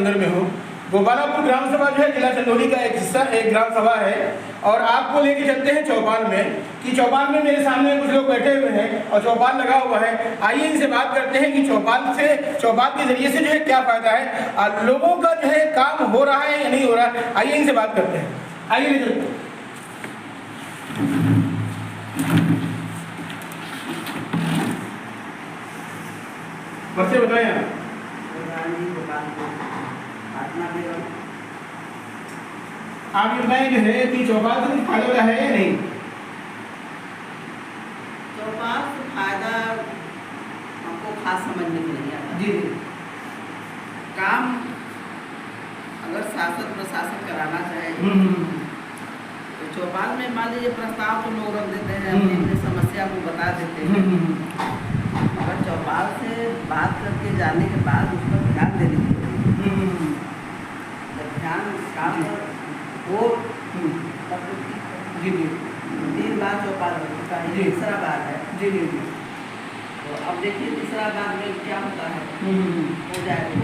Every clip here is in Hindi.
अंदर में हूँ। गोपालापुर ग्राम सभा जो है जिला चंदौली का एक हिस्सा, एक ग्राम सभा है। और आपको लेके चलते हैं चौपाल में, कि चौपाल में मेरे सामने कुछ लोग बैठे हुए हैं और चौपाल लगा हुआ है। आइए इनसे बात करते हैं कि चौपाल के जरिए से जो है क्या फायदा है और लोगों का जो है काम हो रहा है या नहीं हो रहा है। आइए इनसे बात करते हैं, आइए ले चलते हैं। बच्चे बताएं आप। आप ये बताएं जो है कि चौपाल से कुछ फायदा है या नहीं? चौपाल से फायदा हमको खास समझने में नहीं आता। जी काम अगर शासन प्रशासन कराना चाहे तो चौपाल में मान लीजिए प्रस्ताव तो लोग रख देते हैं, अपनी समस्या को बता देते हैं, मगर चौपाल से बात करके जाने के बाद उस पर ध्यान देने की जरूरत है। जब ध्यान काम हो तब तो जी जी 3 बार चौपाल हो चुका है, तीसरा बार है। जी जी जी। तो अब देखिए तीसरा बार में क्या होता है, हो जाएगा।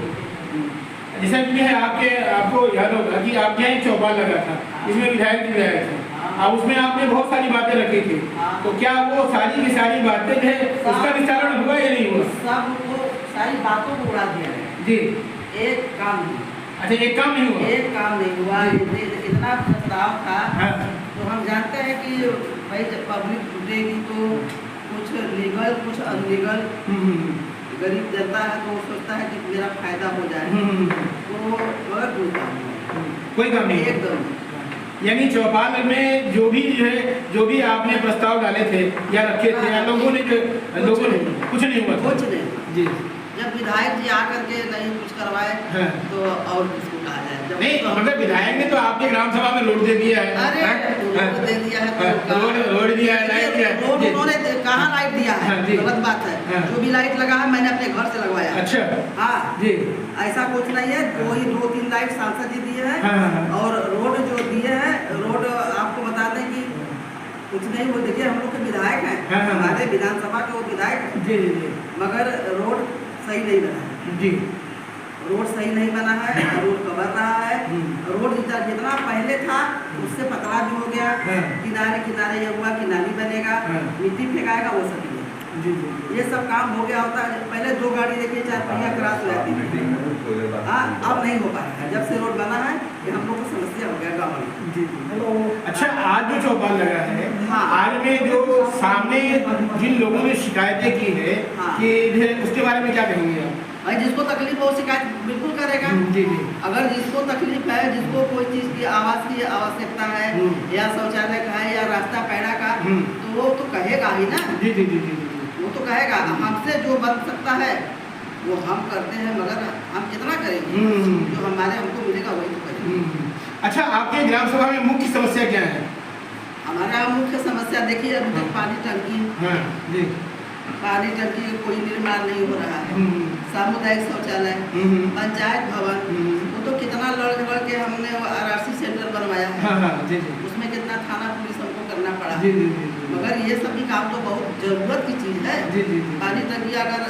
जैसा कि है आपको याद होगा कि आपके यहाँ एक चौपाल लगा था, इसमें विधायक थे और उसमें आपने बहुत सारी बातें रखी थी। तो क्या वो सारी की सारी बातें जो है उसका विचारण हुआ या नहीं हुआ? सब वो सारी बातों को उड़ा दिया है जी। एक काम नहीं। अच्छा, एक काम नहीं हुआ? एक काम नहीं हुआ। इतना प्रस्ताव था। हाँ। तो हम जानते हैं कि भाई जब पब्लिक जुटेगी तो कुछ लीगल कुछ अनलीगल, गरीब जनता है तो वो सोचता है कि मेरा फायदा हो जाए, तो मगर कोई काम नहीं एकदम। यानी चौपाल में जो भी आपने प्रस्ताव डाले थे या रखे थे या लोगों ने कुछ नहीं हुआ? कुछ नहीं जी। जब विधायक जी आकर के नहीं कुछ करवाए तो और किसको कहा जाए? नहीं, मगर विधायक ने तो आपके ग्राम सभा में रोड दे दिया है। अरे दे दिया है, रोड दिया है, लाइट दिया है। रोड उन्होंने कहाँ लाइट दिया है? गलत बात है। जो भी लाइट लगा है मैंने अपने घर से लगवाया। अच्छा। हाँ जी। ऐसा कुछ नहीं है, वही 2-3 लाइट सांसद जी दिए हैं। और रोड जो दिए हैं, रोड आपको बता दें कि कुछ नहीं, वो देखिए हम लोग के विधायक हैं, हमारे विधानसभा के वो विधायक हैं। जी जी। मगर रोड सही नहीं बना है जी। रोड सही नहीं बना है, रोड कवर रहा है। रोड जितना पहले था उससे पतला भी हो गया। किनारे किनारे ये हुआ कि नाली बनेगा, मिट्टी फेंकाएगा, वो सब जी। ये सब काम हो गया होता है। पहले 2 गाड़ी देखिए 4 पहिया क्रॉस हो जाती थी। हाँ, अब नहीं हो पाया है। जब से रोड बना है ये हम लोग को समस्या हो गया गाँव में। जी। अच्छा, आज जो चौपाल लगा है, आज में जो सामने जिन लोगों ने शिकायतें की है कि उसके बारे में क्या कहेंगे आप? भाई जिसको तकलीफ हो शिकायत बिल्कुल करेगा। जी जी। अगर जिसको तकलीफ है, जिसको कोई चीज़ की आवास की आवश्यकता है या शौचालय का है या रास्ता पैड़ा का, तो वो तो कहेगा ही ना। जी जी जी जी। वो तो कहेगा। हमसे जो बन सकता है वो हम करते हैं, मगर हम कितना करेंगे? जो हमको मिलेगा वही तो करेंगे। अच्छा, आपके ग्राम सभा में मुख्य समस्या क्या है? हमारे यहाँ मुख्य समस्या देखिए अभी तक पानी टंकी। हाँ जी। पानी टंकी कोई निर्माण नहीं हो रहा है। सामुदायिक शौचालय, पंचायत भवन, वो तो कितना लड़ के हमने RRC सेंटर बनवाया है। हाँ जी जी। उसमें कितना थाना पुलिस हमको करना पड़ा। जी जी जी। मगर ये सभी काम तो बहुत जरूरत की चीज़ है। जी जी जी। पानी टंकी अगर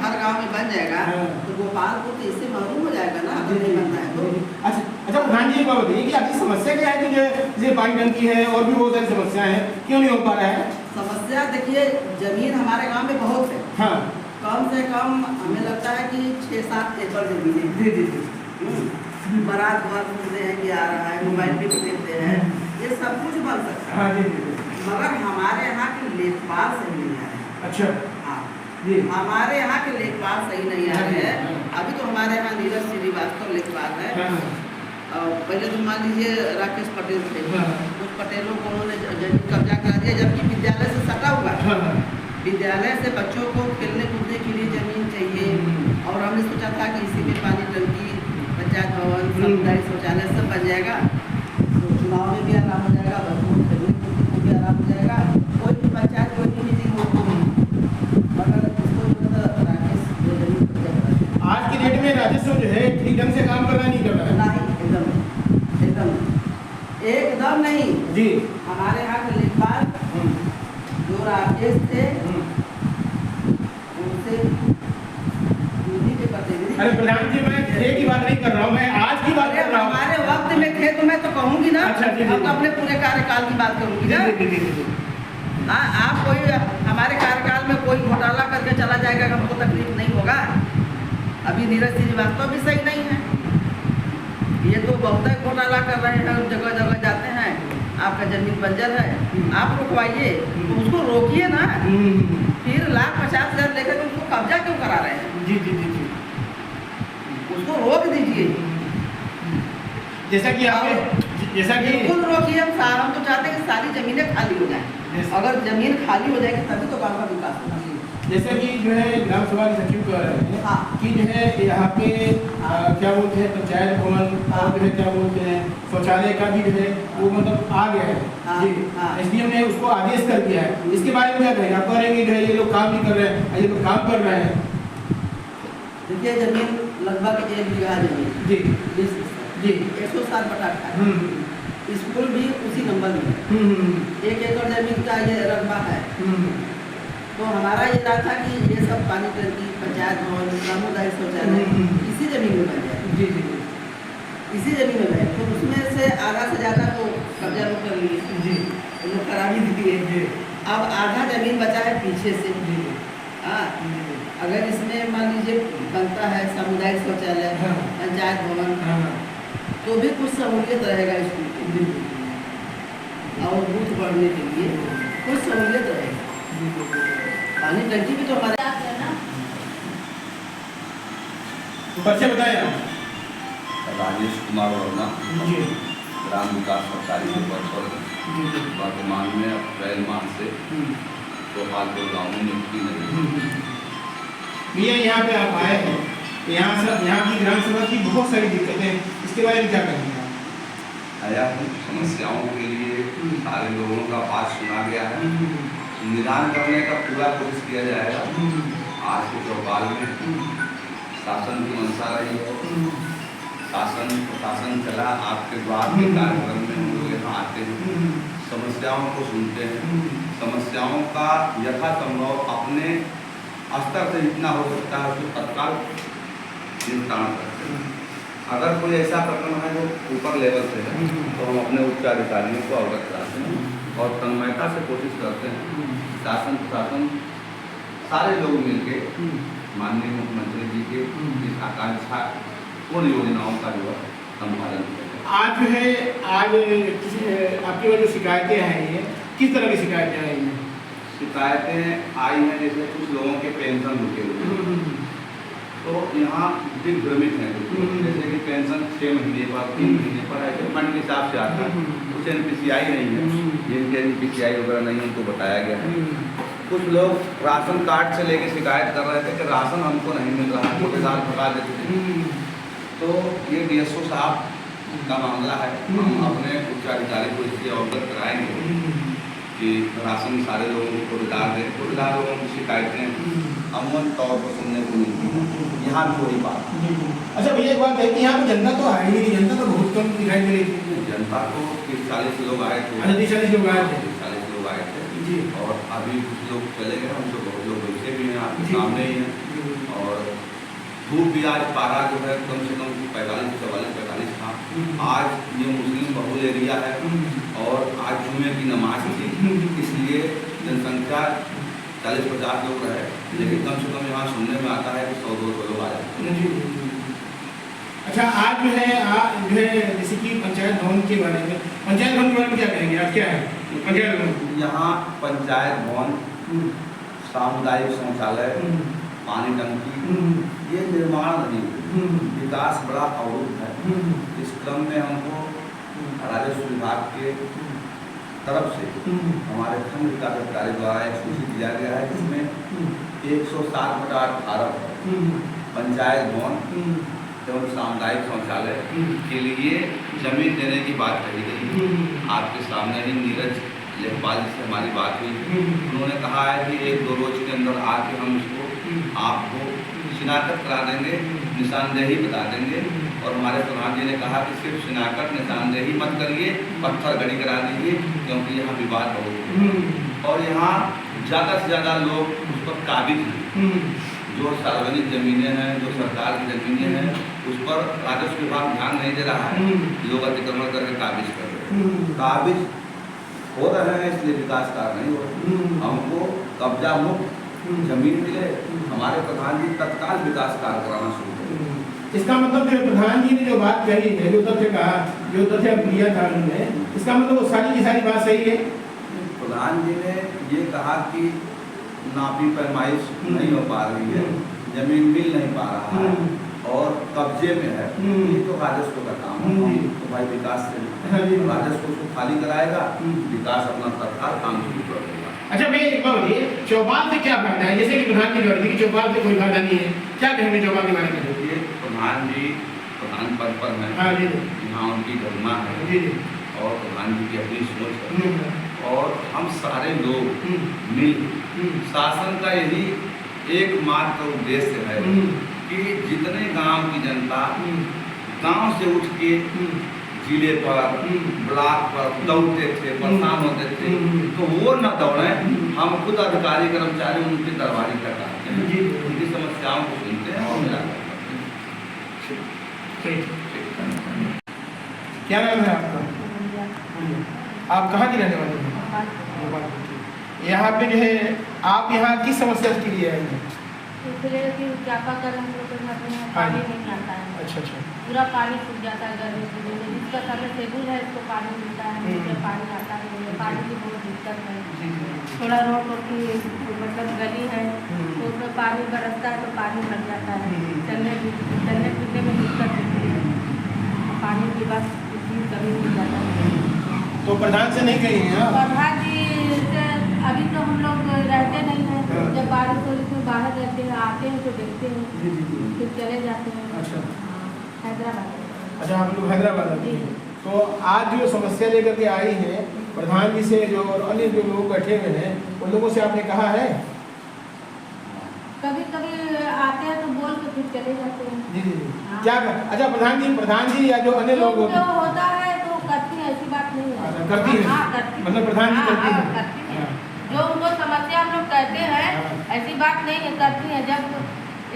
हर गांव में बन जाएगा तो गोपालपुर तो इससे महरूम हो जाएगा ना, अगर नहीं बनता है तो। अच्छा प्रधान जी, एक बात बताइए कि आपकी समस्या क्या है कि जैसे पानी टंकी है और भी बहुत सारी समस्याएं हैं, क्यों नहीं हो पा रहा है? समस्या देखिए, जमीन हमारे गांव में बहुत है। हाँ। कम से कम हमें लगता है कि 6-7 एकड़ जमीन है। जी जी जी। बारात घर घूमते हैं कि आ रहा है, मोबाइल भी देते हैं, ये सब कुछ बन सकता है। हाँ जी जी। मगर हमारे यहाँ के लेखपाल सही नहीं आ रहे। अच्छा। हाँ जी। हमारे यहाँ के लेखपाल सही नहीं आ रहे हैं। अभी तो हमारे यहाँ नीरज श्रीवास्तव लेखपाल है। पहले तो मान लीजिए राकेश पटेल थे, कुछ पटेलों को उन्होंने जमीन कब्जा करा दिया, जबकि विद्यालय से सटा हुआ है। विद्यालय से बच्चों को खेलने कूदने के लिए जमीन चाहिए और हमने सोचा था कि इसी में पानी टंकी, पंचायत भवन, सामुदायिक शौचालय सब बन जाएगा तो चुनाव में भी आराम हो जाएगा, बच्चों को खेलने कूदने को भी आराम हो जाएगा, कोई भी पंचायत कोई भी मीटिंग हो। मगर इसको राकेश जमीन कब्जा करा। आज की डेट में राजस्व जो है ठीक ढंग से काम कर रहा नहीं कर रहा है? एकदम नहीं जी। हमारे यहाँ के लेखपाल जो राकेश थे उनसे अरे प्रधान जी, मैं एक ही बात नहीं कर रहा हूँ, मैं पूरे कार्यकाल की बात करूँगी ना। हाँ, आप कोई हमारे कार्यकाल में कोई घोटाला करके चला जाएगा, हमको तकलीफ नहीं होगा। अभी नीरज श्रीवास्तव भी सही नहीं है, ये तो बहुत ही घोटाला कर रहे हैं, जगह जगह जाते हैं, आपका जमीन बंजर है, आप रुकवाइए, तो उसको रोकिए ना। फिर 1,50,000 लेकर के उसको कब्जा क्यों करा रहे हैं? जी जी जी जी, उसको रोक दीजिए। जैसा कि आपने, जैसा कि बिल्कुल रोकिए। हम तो चाहते हैं कि सारी जमीनें खाली हो जाएं। अगर जमीन खाली हो जाएगी तभी तो गाँव का विकास होगा। जैसे कि जो है ग्राम सभा के सचिव कह रहे हैं हाँ। कि जो है यहाँ पे क्या बोलते हैं पंचायत भवन और जो है क्या बोलते हैं शौचालय का भी जो है वो मतलब आ गया है। हाँ, जी, हाँ। एसडीएम ने उसको आदेश कर दिया है। इसके बारे में क्या कहेंगे? आप कह रहे हैं कि जो है ये लोग काम नहीं कर रहे हैं, ये लोग काम कर रहे हैं। देखिए, जमीन लगभग 1 बीघा जमीन जी जी, 107/18 स्कूल भी उसी नंबर में है। 1 एकड़ जमीन का ये रकबा है। तो हमारा ये रहा था कि ये सब पानी टंकी, पंचायत भवन, सामुदायिक शौचालय इसी जमीन में बन जाए। जी जी इसी जमीन में बने, तो उसमें से आधा से ज़्यादा तो कब्जा लोग कर लिए, जी, लोग करा भी दिए। अब आधा जमीन बचा है पीछे से। जी, हाँ, अगर इसमें मान लीजिए बनता है सामुदायिक शौचालय, हाँ। पंचायत भवन, हाँ, तो भी कुछ सहूलियत रहेगा स्कूल की, और बूथ बढ़ने के लिए कुछ सहूलियत रहेगी। पानी टंकी भी तो हमारे परिचय बताएं आप। राजेश कुमार वर्मा, जी ग्राम विकास सरकारी के पद पर जी जी, वर्तमान में अप्रैल माह से गोपालपुर गाँव में नियुक्ति नहीं। भैया यहाँ पे आप आए हैं, यहाँ की ग्राम सभा की बहुत सारी दिक्कतें हैं, इसके बारे में क्या कहेंगे आप? आया हूँ, समस्याओं के लिए सारे लोगों का बात सुना गया है, निदान करने का पूरा कोशिश किया जाएगा। आज के चौपाल में शासन की मंशा रही है, शासन प्रशासन चला, आपके द्वार के कार्यक्रम में हम लोग यहाँ आते हैं, समस्याओं को सुनते हैं, समस्याओं का यथासंभव अपने स्तर से जितना हो सकता है उसको तत्काल निपटान करते हैं। अगर कोई ऐसा प्रकरण है जो ऊपर लेवल से है तो हम अपने उच्च अधिकारियों को अवगत कराते हैं और तन्मयता से कोशिश करते हैं शासन प्रशासन सारे लोग मिलके माननीय मुख्यमंत्री जी के इस आकांक्षा उन योजनाओं का जो है संपादन करें। आज जो है आपकी जो शिकायतें हैं, ये किस तरह की शिकायतें आई हैं? शिकायतें आई हैं जैसे कुछ लोगों के पेंशन रुके हुए हैं, तो यहाँ दिग्भ्रमित हैं कुछ, जैसे कि पेंशन 6 महीने पर 3 महीने पर ऐसे फंड के हिसाब से आता है, कुछ NPCI नहीं है, जिनके NPCI वगैरह नहीं उनको बताया गया है। कुछ लोग राशन कार्ड से लेके शिकायत कर रहे थे कि राशन हमको नहीं मिल रहा, ठेकेदार भगा देते थे। तो ये DSO साहब का मामला है, हम अपने उच्च अधिकारी को इससे अवगत कराएंगे कि राशन सारे लोगों को ठेकेदार लोगों की शिकायतें अमूमन तौर पर सुनने को मिलती हैं। यहाँ भी वही बात। अच्छा भैया, एक बात है कि यहाँ पे जनता तो आई नहीं, जनता तो बहुत कम दिखाई दे रही थी। जनता को 30-40 लोग आए थे, 40 लोग आए थे। 40 लोग आए थे जी, और अभी कुछ लोग चले गए, हम तो बहुत लोग बैठे भी हैं आपके सामने ही हैं। और धूप भी आज पारा जो है कम से कम 45 था। आज ये मुस्लिम बहुल एरिया है और आज जुमे की नमाज थी, इसलिए जनसंख्या 40-50 लोग रहे, लेकिन कम से कम यहाँ सुनने में आता है कि 100-200 लोग आ जाते हैं। अच्छा, आज जो है जैसे कि पंचायत भवन के बारे में, पंचायत भवन के बारे में क्या कहेंगे आप? क्या है पंचायत भवन? यहाँ पंचायत भवन, सामुदायिक शौचालय, पानी टंकी, ये निर्माण नहीं हुए, विकास बड़ा अवरुद्ध है। इस क्रम में हमको राजस्व विभाग के तरफ से हमारे खंड विकास अधिकारी द्वारा एक सूची दिया गया है, जिसमें 107/18 पंचायत भवन एवं सामुदायिक शौचालय के लिए जमीन देने की बात कही गई। आपके सामने ही नीरज लेखपाल से हमारी बात हुई, उन्होंने कहा है कि 1-2 रोज के अंदर आके हम इसको आपको शिनाख्त करा देंगे, निशानदेही बता देंगे। और हमारे प्रधान जी ने कहा कि सिर्फ शिनाख्त निशानदेही मत करिए, पत्थर गड़ी करा दीजिए, क्योंकि यहाँ विवाद बहुत है और यहाँ ज़्यादा से ज़्यादा लोग उस पर काबिज हैं। जो सार्वजनिक ज़मीनें हैं, जो सरकार की ज़मीनें हैं, उस पर राजस्व विभाग ध्यान नहीं दे रहा है, लोग अतिक्रमण करके काबिज कर रहे हैं। काबिज हो रहे हैं, इसलिए विकास कार्य नहीं हो रहे। हमको कब्जा मुक्त जमीन मिले, हमारे प्रधान जी तत्काल विकास कार्य कराना शुरू करें। इसका मतलब जो प्रधान जी ने जो बात कही है, जो तथ्य कहा, जो तथ्य दिया था उन्होंने, इसका मतलब वो सारी की सारी बात सही है। प्रधान जी ने ये कहा कि नापी पैमाइश नहीं हो पा रही है, जमीन मिल नहीं पा रहा है और कब्जे में है, ये तो राजस्व का काम है। तो भाई विकास से राजस्व को खाली कराएगा, विकास अपना तत्काल काम शुरू कर देगा। अच्छा मैं एक बात बताइए, चौपाल से क्या फायदा है? जैसे कि प्रधान जी कह रहे थे कि चौपाल से कोई फायदा नहीं है, क्या कहेंगे चौपाल के बारे में? देखिए प्रधान जी प्रधान पद पर हैं, हाँ जी यहाँ उनकी गरिमा है जी और प्रधान जी की अपनी सोच है और हम सारे लोग मिल शासन का यही एकमात्र उद्देश्य है कि जितने गांव की जनता गांव से उठ के जिले पर ब्लॉक पर दौड़ते थे, परेशान होते थे, तो वो न दौड़े, हम खुद अधिकारी कर्मचारी उनके दरबारी तक आते हैं, उनकी समस्याओं को सुनते हैं और मिलाकर करते हैं। क्या नाम है आपका? आप कहाँ की रहने वाले हैं? यहाँ पे जो है आप यहाँ किस समस्या के लिए आए हैं? इसलिए कि चापाकल हम लोग के घर में पानी नहीं आता है। अच्छा अच्छा। पूरा पानी सूख जाता है गर्मी के दिन में। जिसका समय शेड्यूल है इसको पानी मिलता है, मुझे पानी आता है, पानी की बहुत दिक्कत है। थोड़ा रोड की मतलब गली है तो उसमें पानी बरसता है तो पानी भर जाता है, चलने फिरने में दिक्कत होती है, पानी की बस इतनी कमी हो जाता है। तो प्रधान से नहीं कही हैं आप? प्रधान जी से अभी तो हम लोग रहते नहीं हैं, जब बारिश हो रही है बाहर रहते हैं, आते हैं तो देखते हैं, फिर चले जाते हैं। अच्छा हैदराबाद। अच्छा, आप लोग हैदराबाद आते हैं। तो आज जो समस्या लेकर के आई हैं प्रधान जी से, जो और अन्य जो लोग बैठे हुए हैं उन लोगों से आपने कहा है? कभी कभी आते हैं तो बोल के फिर चले जाते हैं। जी जी हाँ। क्या अच्छा प्रधान जी या जो अन्य लोग जो होता है तो करती है, ऐसी बात नहीं है। अच्छा, करती है? हाँ, करती है। मतलब प्रधान जी हाँ, करती हाँ, हैं? करती है। हाँ। जो उनको समस्या हम लोग कहते हैं हाँ। ऐसी बात नहीं है, करती है। जब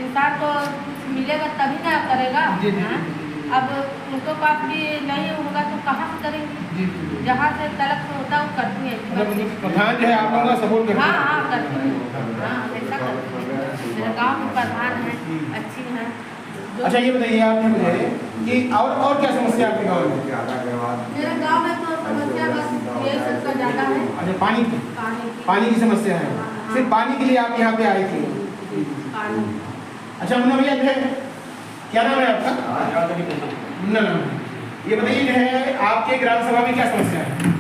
इंसान को कुछ मिलेगा तभी ना करेगा। जी, जी, हाँ? जी, जी। अब उनको पास भी नहीं होगा तो कहाँ से करेंगे? जी जी। जहाँ से तलब से होता है वो करती है। मतलब प्रधान जो है आप लोगों का सपोर्ट करते हाँ हैं? हाँ करती है। हाँ ऐसा करती है। मेरे गाँव में प्रधान है, अच्छी है। अच्छा ये बताइए आपने मुझे कि और क्या समस्या आपके गाँव में? मेरे गाँव में तो समस्या बस ये सब का ज़्यादा है। अच्छा पानी की समस्या है। हाँ। सिर्फ पानी के लिए आप यहाँ पे आए थे? पानी। अच्छा मुन्ना भैया जो है, क्या नाम है आपका? मुन्ना नाम है। ये बताइए जो है आपके ग्राम सभा में क्या समस्या है?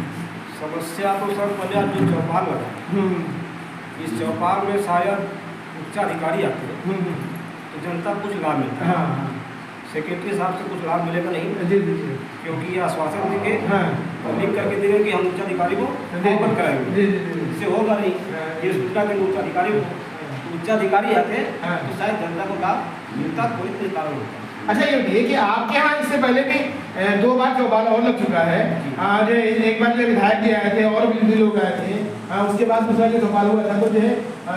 समस्या तो सर पहले आज जो चौपाल लगा, इस चौपाल में शायद उच्चाधिकारी आते हैं तो जनता को कुछ लाभ मिलता है। हाँ सेक्रेटरी साहब से कुछ लाभ मिलेगा नहीं, जी जी जी। क्योंकि ये आश्वासन देंगे हाँ और लिख करके देंगे कि हम उच्चाधिकारी को अवगत कराएंगे, जी जी जी। इससे होगा नहीं। ये सूचना देंगे उच्चाधिकारी को, तो उच्चाधिकारी आते हाँ। तो शायद जनता को लाभ मिलता, कोई कारण होता। अच्छा ये बताइए कि आपके यहाँ इससे पहले भी 2 बार चौपाल और लग चुका है। जो एक बार जो विधायक जी आए थे और भी लोग आए थे, उसके बाद दूसरा जो चौपाल हुआ था तो जो है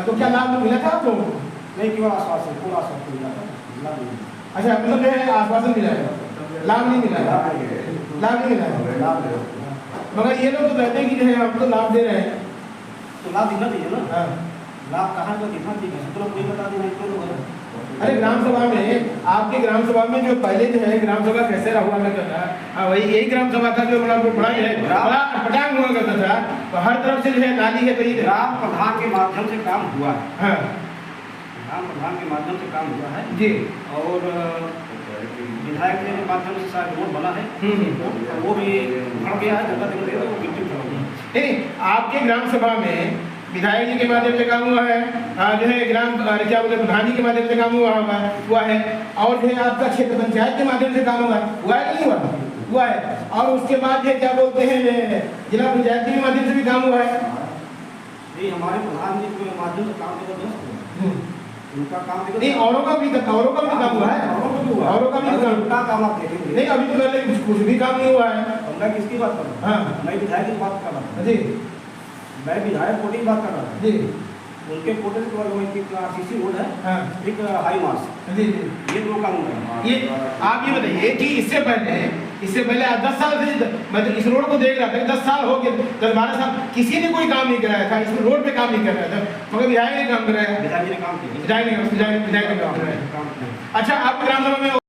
तो क्या लाभ मिला था आप लोगों को? नहीं, केवल आश्वासन, पूरा आश्वासन मिला था, लाभ नहीं। अच्छा मतलब जो है आश्वासन मिला है, लाभ नहीं मिला है? लाभ नहीं मिला है, मगर ये लोग तो कहते हैं कि जो है हम तो लाभ दे रहे हैं। तो लाभ दिखना चाहिए ना, हाँ। लाभ कहाँ का दिखना चाहिए, तो लोग नहीं बता देना इतने लोग हैं। अरे ग्राम सभा में, आपके ग्राम सभा में जो पहले जो है ग्राम सभा कैसे हुआ करता था, वही यही ग्राम सभा था जो बड़ा जो है बड़ा पटांग हुआ करता था, तो हर तरफ से जो है नाली है, तो ये ग्राम प्रधान के माध्यम से काम हुआ है। हाँ ग्राम प्रधान के माध्यम से काम हुआ है जी। और विधायक के माध्यम से शायद रोड बना है, और वो भी भर गया है, जगह जगह वो गिट्टी भर गई है। नहीं, आपके ग्राम सभा में विधायक जी के माध्यम से काम हुआ है, जो है ग्राम क्या बोलते प्रधान जी के माध्यम से काम हुआ है, और जो है आपका क्षेत्र पंचायत के माध्यम से काम हुआ है कि नहीं हुआ है, और उसके बाद जो क्या बोलते हैं जिला पंचायत के माध्यम से भी काम हुआ है। नहीं, हमारे प्रधान जी के माध्यम से काम जबरदस्त हुआ, उनका काम नहीं, औरों का भी काम हुआ है, औरों का भी उनका काम आप देखेंगे। नहीं, अभी तो पहले कुछ भी काम नहीं हुआ है। और मैं किसकी बात कर रहा हूँ? हाँ मैं विधायक की बात कर रहा हूँ। जी मैं विधायक कोटे की बात कर रहा हूँ। जी उनके कोटे से आरसीसी रोड है, हाँ एक हाई मार्च, जी जी। ये 2 काम हुआ है। ये आप ये बताइए कि इससे पहले इससे पहले 10 साल से मैं तो इस रोड को देख रहा था कि 10 साल हो गए, 10-12 साल किसी ने कोई काम नहीं कराया था, इस रोड पे काम नहीं कर रहा था, मगर विधायक ने काम कराया। विधायक ने काम किया। विधायक ने काम कराया। अच्छा, आप ग्राम सभा में